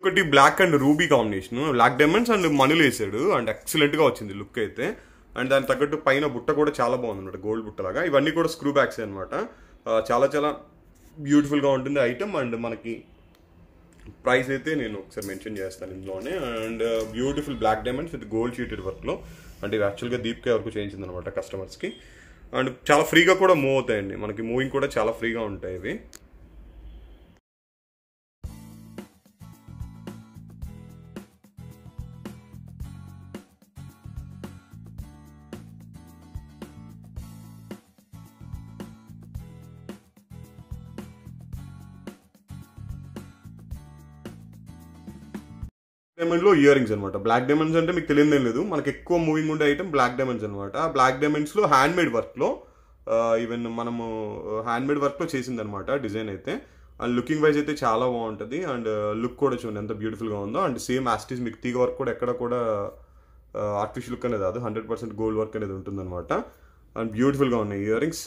ఒకటి black and ruby combination, black diamonds and మనులు వేసాడు అండ్ ఎక్సలెంట్గా వచ్చింది లుక్ అయితే. అండ్ దాని తగ్గట్టు పైన బుట్ట కూడా చాలా బాగుంది అనమాట, గోల్డ్ బుట్టలాగా. ఇవన్నీ కూడా స్క్రూ బ్యాగ్స్ అనమాట. చాలా చాలా బ్యూటిఫుల్గా ఉంటుంది ఐటమ్. అండ్ మనకి ప్రైస్ అయితే నేను ఒకసారి మెన్షన్ చేస్తాను ఇందులోనే. And beautiful black diamonds with gold sheeted వర్క్లో. అంటే ఇవి యాక్చువల్గా దీప్కే వరకు చేయించింది అనమాట కస్టమర్స్కి. అండ్ చాలా ఫ్రీగా కూడా మూవ్ అవుతాయండి, మనకి మూవింగ్ కూడా చాలా ఫ్రీగా ఉంటాయి ఇవి. డైమండ్లో ఇయర్ రింగ్స్ అనమాట. బ్లాక్ డైమండ్స్ అంటే మీకు తెలియదేం లేదు, మనకి ఎక్కువ మూవింగ్ ఉండే ఐటమ్ బ్లాక్ డైమండ్స్ అనమాట. బ్లాక్ డైమండ్స్లో హ్యాండ్మేడ్ వర్క్లో, ఈవెన్ మనము హ్యాండ్మేడ్ వర్క్లో చేసింది అనమాట డిజైన్ అయితే. అండ్ లుకింగ్ వైజ్ అయితే చాలా బాగుంటుంది. అండ్ లుక్ కూడా చూడండి ఎంత బ్యూటిఫుల్గా ఉందో. అండ్ సేమ్ యాస్టీస్ మీకు తీగ వర్క్ కూడా ఎక్కడ కూడా ఆర్టిఫిషియల్ లుక్ అనేది కాదు, 100% గోల్డ్ వర్క్ అనేది ఉంటుంది అనమాట. అండ్ బ్యూటిఫుల్గా ఉన్నాయి ఇయర్ రింగ్స్.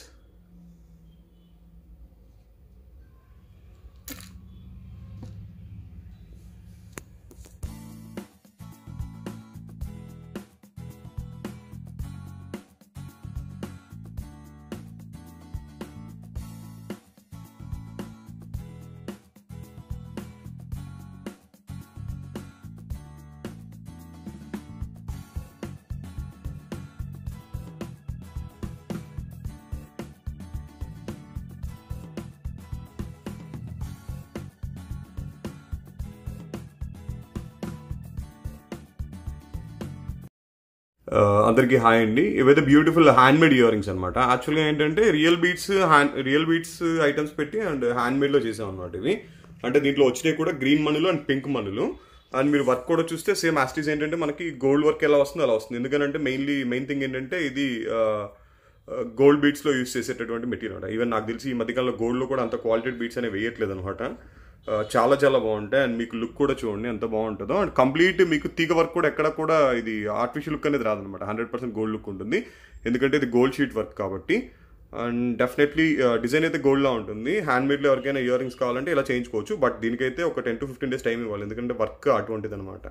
అందరికీ హాయ్ అండి. ఇవైతే బ్యూటిఫుల్ హ్యాండ్మేడ్ ఇయర్ రింగ్స్ అనమాట. యాక్చువల్గా ఏంటంటే రియల్ బీట్స్ ఐటమ్స్ పెట్టి అండ్ హ్యాండ్మేడ్లో చేసాం అనమాట ఇవి. అంటే దీంట్లో వచ్చినాయి కూడా గ్రీన్ మనులు అండ్ పింక్ మనులు. అండ్ మీరు వర్క్ కూడా చూస్తే సేమ్ యాస్టీస్ ఏంటంటే మనకి గోల్డ్ వర్క్ ఎలా వస్తుందో అలా వస్తుంది. ఎందుకంటే మెయిన్ థింగ్ ఏంటంటే ఇది గోల్డ్ బీట్స్లో యూస్ చేసేటటువంటి మెటీరియల్ అనమాట. ఈవెన్ నాకు తెలిసి ఈ మధ్యకాలంలో గోల్డ్లో కూడా అంత క్వాలిటీ బీట్స్ అనేవి వేయట్లేదు అనమాట. చాలా చాలా బాగుంటాయి. అండ్ మీకు లుక్ కూడా చూడండి ఎంత బాగుంటుందో. అండ్ కంప్లీట్ మీకు తీగ వర్క్ కూడా ఎక్కడ కూడా ఇది ఆర్టిఫిషియల్ లుక్ అనేది రాదనమాట, 100% గోల్డ్ లుక్ ఉంటుంది. ఎందుకంటే ఇది గోల్డ్ షీట్ వర్క్ కాబట్టి. అండ్ డెఫినెట్లీ డిజైన్ అయితే గోల్డ్లా ఉంటుంది. హ్యాండ్మేడ్లో ఎవరికైనా ఇయర్ రింగ్స్ కావాలంటే ఇలా చేయించుకోవచ్చు. బట్ దీనికైతే ఒక 10 to 15 days టైం ఇవ్వాలి, ఎందుకంటే వర్క్ అటువంటిది అనమాట.